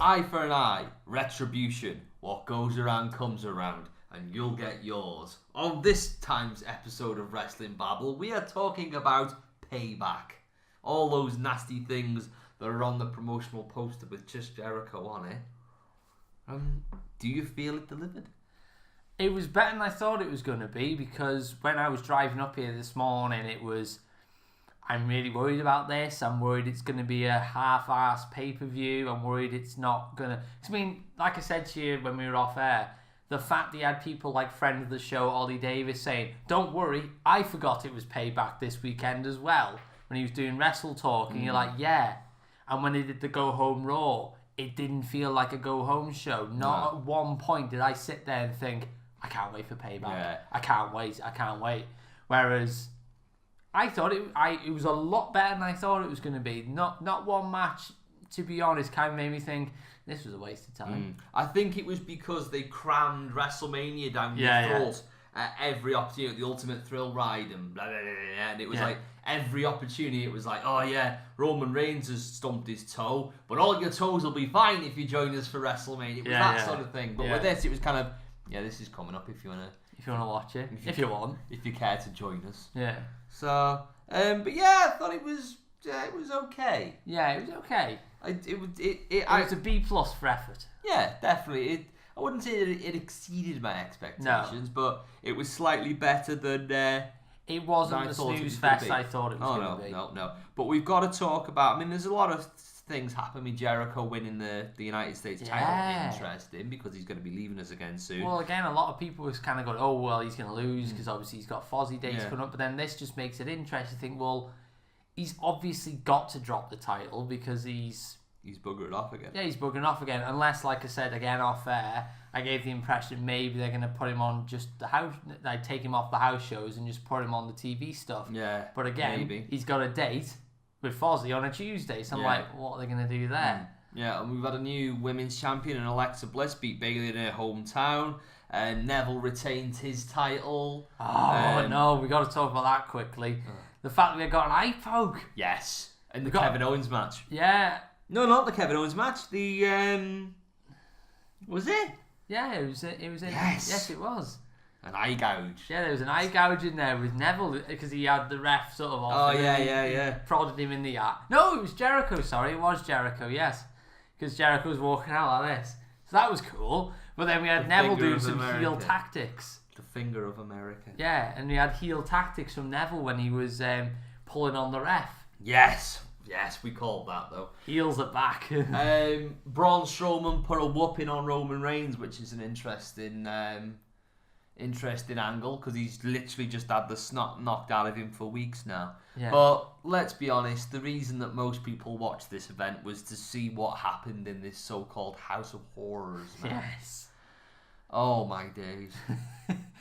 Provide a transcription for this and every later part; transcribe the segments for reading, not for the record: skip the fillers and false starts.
eye for an eye, retribution. What goes around comes around, and you'll get yours. On this time's episode of Wrestling Babble, we are talking about Payback. All those nasty things that are on the promotional poster with just Jericho on it. Do you feel it delivered? It was better than I thought it was going to be, because when I was driving up here this morning, it was, I'm really worried about this. I'm worried it's going to be a half-assed pay-per-view. I'm worried it's not going to... I mean, like I said to you when we were off air, the fact that you had people like friend of the show, Ollie Davis, saying, don't worry, I forgot it was Payback this weekend as well, when he was doing Wrestle Talk, and you're like, yeah. And when they did the Go Home Raw, it didn't feel like a go-home show. Not at one point did I sit there and think, I can't wait for Payback. Yeah. I can't wait. Whereas I thought it was a lot better than I thought it was going to be. Not one match, to be honest, kind of made me think this was a waste of time. I think it was because they crammed WrestleMania down your throat at every opportunity, the Ultimate Thrill Ride and blah, blah, blah, blah. And it was like every opportunity it was like, oh yeah, Roman Reigns has stumped his toe, but all your toes will be fine if you join us for WrestleMania. It was that sort of thing. But with this, it was kind of, this is coming up if you want to watch it. If you want. If you care to join us. Yeah. So, but yeah, I thought it was okay. Yeah, it was okay. It was a B+ for effort. Yeah, definitely. I wouldn't say that it exceeded my expectations, but it was slightly better than... it wasn't the snooze fest I thought it was going to be. No. But we've got to talk about... I mean, there's a lot of things happening. Jericho winning the United States title, interesting, because he's going to be leaving us again soon. Well, again, a lot of people was kind of going, oh, well, he's going to lose because obviously he's got Fozzy dates coming up. But then this just makes it interesting. You think, well, he's obviously got to drop the title because he's buggering off again. Yeah, he's buggering off again. Unless, like I said, again, off air, I gave the impression maybe they're going to put him on just the house, like take him off the house shows and just put him on the TV stuff. Yeah, but again, he's got a date with Fozzy on a Tuesday, so I'm like, what are they going to do there? Yeah, and we've had a new women's champion, and Alexa Bliss beat Bayley in her hometown, and Neville retained his title. No, we got to talk about that quickly. The fact that we got an eye poke. Yes, in the Kevin Owens match. Yeah. No, not the Kevin Owens match. The was it? Yeah, it was. Yes, it was. An eye gouge. Yeah, there was an eye gouge in there with Neville because he had the ref sort of off. Yeah. Prodded him in the eye. No, it was Jericho. Sorry, it was Jericho. Yes, because Jericho was walking out like this. So that was cool. But then we had Neville doing some heel tactics. The finger of America. Yeah, and we had heel tactics from Neville when he was pulling on the ref. Yes, we called that though. Heels are back. Braun Strowman put a whooping on Roman Reigns, which is an interesting angle because he's literally just had the snot knocked out of him for weeks now. Yeah. But let's be honest, the reason that most people watched this event was to see what happened in this so-called House of Horrors, man. Yes. Oh my days.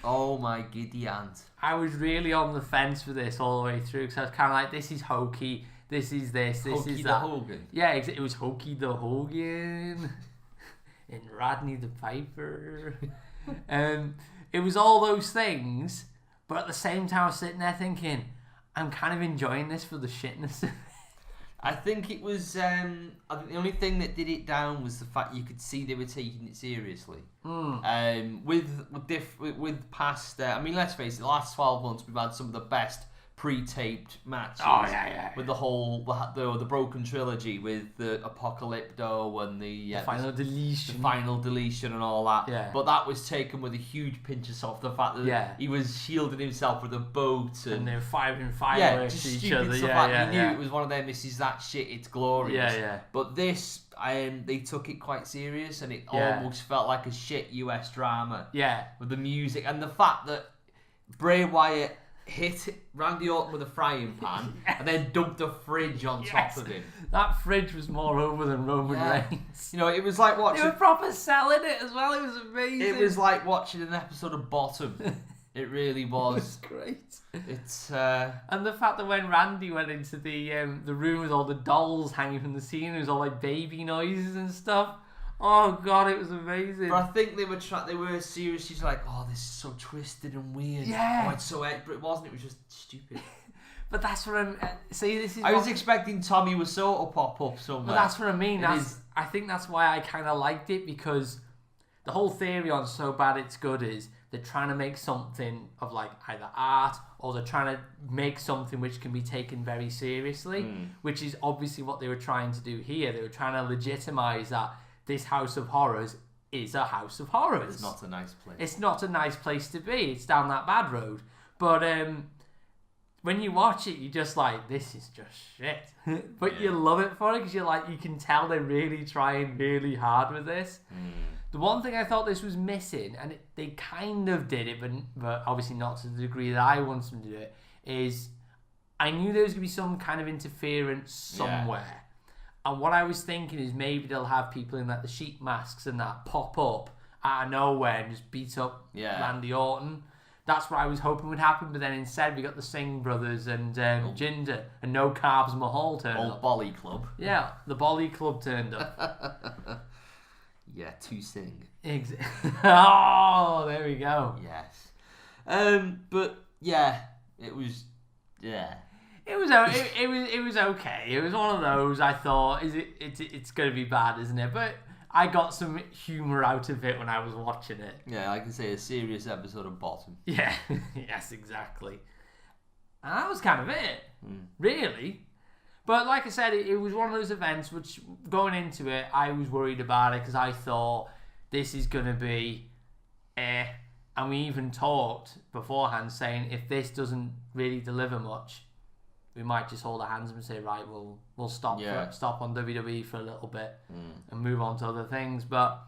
Oh my giddy aunt. I was really on the fence for this all the way through because I was kind of like, this is hokey, this is this, this Hokey is the that. Hogan. Yeah, it was Hokey the Hogan and Rodney the Piper. It was all those things, but at the same time I was sitting there thinking, I'm kind of enjoying this for the shitness. I think it was. I think the only thing that did it down was the fact you could see they were taking it seriously. With past. I mean, let's face it. The last 12 months, we've had some of the best pre-taped matches. Oh yeah. With the whole the Broken Trilogy with the Apocalypto and the Final Deletion and all that. Yeah. But that was taken with a huge pinch of salt. The fact that he was shielding himself with a boat and they were firing fireworks just at each stupid other. Stuff like you knew it was one of them. This is that shit. It's glorious. Yeah. But this, they took it quite serious, and it almost felt like a shit US drama. Yeah. With the music and the fact that Bray Wyatt hit Randy Orton with a frying pan and then dumped a fridge on top of him. That fridge was more over than Roman Reigns. You know, it was like watching... They were proper selling it as well. It was amazing. It was like watching an episode of Bottom. It really was. It was great. It's and the fact that when Randy went into the room with all the dolls hanging from the ceiling, it was all like baby noises and stuff. Oh god, it was amazing. But I think they were seriously like, oh, this is so twisted and weird. Yeah. Oh, it's so but it wasn't. It was just stupid. But that's what I'm... see, this is... I was expecting Tommy Wiseau to pop up somewhere. But that's what I mean. I think that's why I kind of liked it, because the whole theory on So Bad It's Good is they're trying to make something of like either art, or they're trying to make something which can be taken very seriously, which is obviously what they were trying to do here. They were trying to legitimize that this House of Horrors is a House of Horrors. It's not a nice place. It's not a nice place to be. It's down that bad road. But when you watch it, you're just like, this is just shit. But you love it for it, because you're like, you can tell they're really trying really hard with this. The one thing I thought this was missing, and they kind of did it, but obviously not to the degree that I wanted them to do it, is I knew there was going to be some kind of interference somewhere. Yeah. And what I was thinking is maybe they'll have people in like the sheep masks and that pop up out of nowhere and just beat up Randy Orton. That's what I was hoping would happen, but then instead we got the Singh brothers and Jinder, and No Carbs Mahal turned up. Old Bolly Club. Yeah, the Bolly Club turned up. Yeah, to sing. Oh, there we go. Yes. But yeah, it was. Yeah. It was okay. It was one of those. I thought, it's going to be bad, isn't it? But I got some humour out of it when I was watching it. Yeah, I can say a serious episode of Bottom. Yeah. Yes, exactly. And that was kind of it, really. But like I said, it was one of those events which, going into it, I was worried about it, because I thought this is going to be And we even talked beforehand saying if this doesn't really deliver much, we might just hold our hands and say, right, we'll stop on WWE for a little bit and move on to other things. But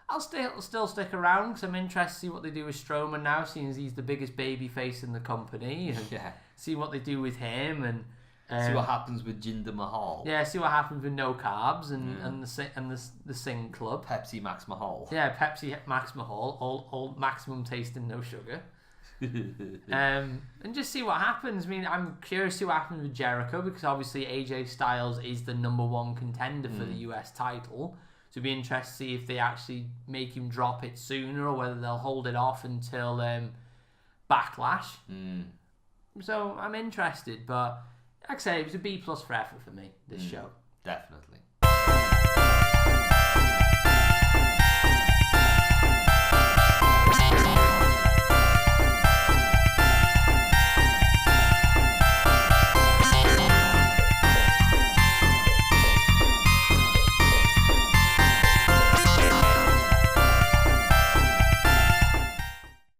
I'll still stick around, because I'm interested to see what they do with Strowman now, seeing as he's the biggest baby face in the company, and see what they do with him, and see what happens with Jinder Mahal. Yeah, see what happens with No Carbs and the Sing Club. Pepsi Max Mahal. Yeah, Pepsi Max Mahal, all maximum taste and no sugar. And just see what happens. I mean, I'm curious to see what happens with Jericho, because obviously AJ Styles is the #1 contender for the US title. So it'd be interesting to see if they actually make him drop it sooner, or whether they'll hold it off until Backlash. So I'm interested, but like I say, it was a B+ for effort for me, this show. Definitely.